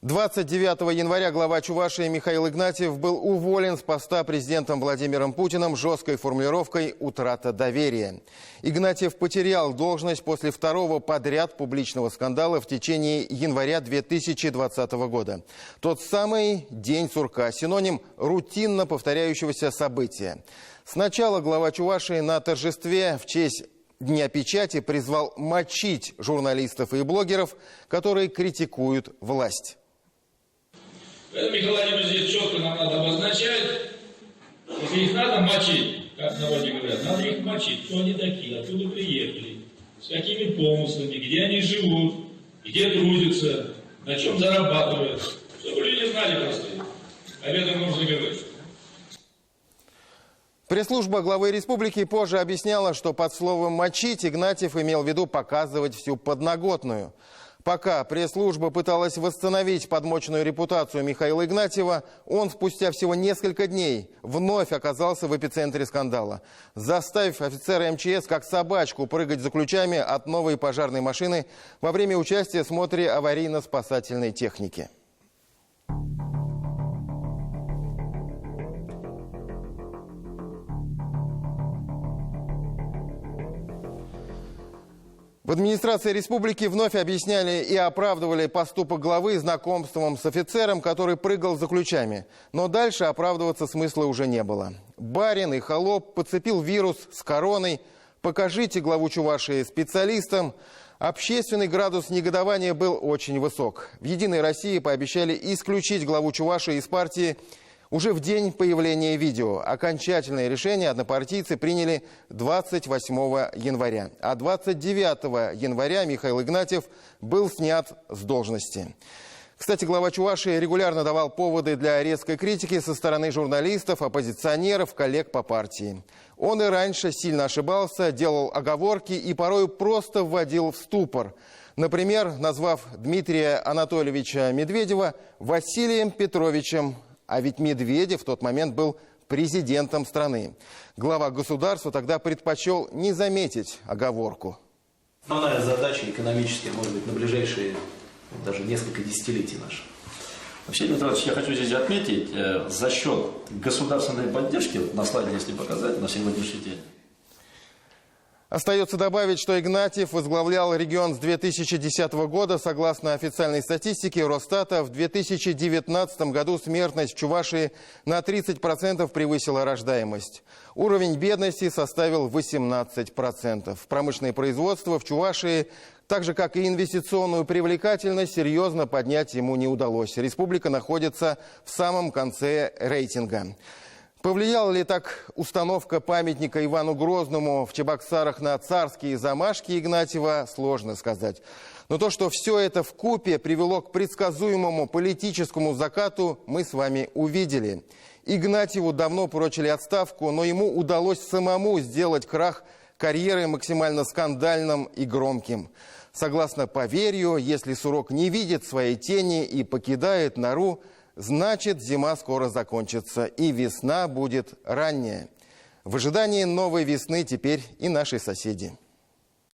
29 января глава Чувашии Михаил Игнатьев был уволен с поста президентом Владимиром Путиным жесткой формулировкой «утрата доверия». Игнатьев потерял должность после второго подряд публичного скандала в течение января 2020 года. Тот самый день сурка, синоним рутинно повторяющегося события. Сначала глава Чувашии на торжестве в честь Дня печати призвал мочить журналистов и блогеров, которые критикуют власть. Поэтому, Михаил Владимирович, здесь четко нам надо обозначать, если их надо мочить, как в народе говорят, надо их мочить, кто они такие, откуда приехали, с какими помыслами, где они живут, где трудятся, на чем зарабатывают, чтобы люди знали просто. Об этом нужно говорить. Пресс-служба главы республики позже объясняла, что под словом «мочить» Игнатьев имел в виду показывать всю подноготную. Пока пресс-служба пыталась восстановить подмоченную репутацию Михаила Игнатьева, он спустя всего несколько дней вновь оказался в эпицентре скандала, заставив офицера МЧС как собачку прыгать за ключами от новой пожарной машины во время участия в смотре аварийно-спасательной техники. В администрации республики вновь объясняли и оправдывали поступок главы знакомством с офицером, который прыгал за ключами. Но дальше оправдываться смысла уже не было. Барин и холоп подцепил вирус с короной. Покажите главу Чувашии специалистам. Общественный градус негодования был очень высок. В «Единой России» пообещали исключить главу Чувашии из партии уже в день появления видео. Окончательное решение однопартийцы приняли 28 января. А 29 января Михаил Игнатьев был снят с должности. Кстати, глава Чувашии регулярно давал поводы для резкой критики со стороны журналистов, оппозиционеров, коллег по партии. Он и раньше сильно ошибался, делал оговорки и порой просто вводил в ступор. Например, назвав Дмитрия Анатольевича Медведева Василием Петровичем. А ведь Медведев в тот момент был президентом страны. Глава государства тогда предпочел не заметить оговорку. Основная задача экономическая, может быть, на ближайшие даже несколько десятилетий наших. Вообще, Дмитрий Иванович, я хочу здесь отметить, за счет государственной поддержки, на слайде, если показать, на сегодняшний день. Остается добавить, что Игнатьев возглавлял регион с 2010 года. Согласно официальной статистике Росстата, в 2019 году смертность в Чувашии на 30% превысила рождаемость. Уровень бедности составил 18%. Промышленное производство в Чувашии, так же как и инвестиционную привлекательность, серьезно поднять ему не удалось. Республика находится в самом конце рейтинга. Повлияла ли так установка памятника Ивану Грозному в Чебоксарах на царские замашки Игнатьева, сложно сказать. Но то, что все это вкупе привело к предсказуемому политическому закату, мы с вами увидели. Игнатьеву давно прочили отставку, но ему удалось самому сделать крах карьеры максимально скандальным и громким. Согласно поверью, если сурок не видит своей тени и покидает нору, значит, зима скоро закончится, и весна будет ранняя. В ожидании новой весны теперь и наши соседи.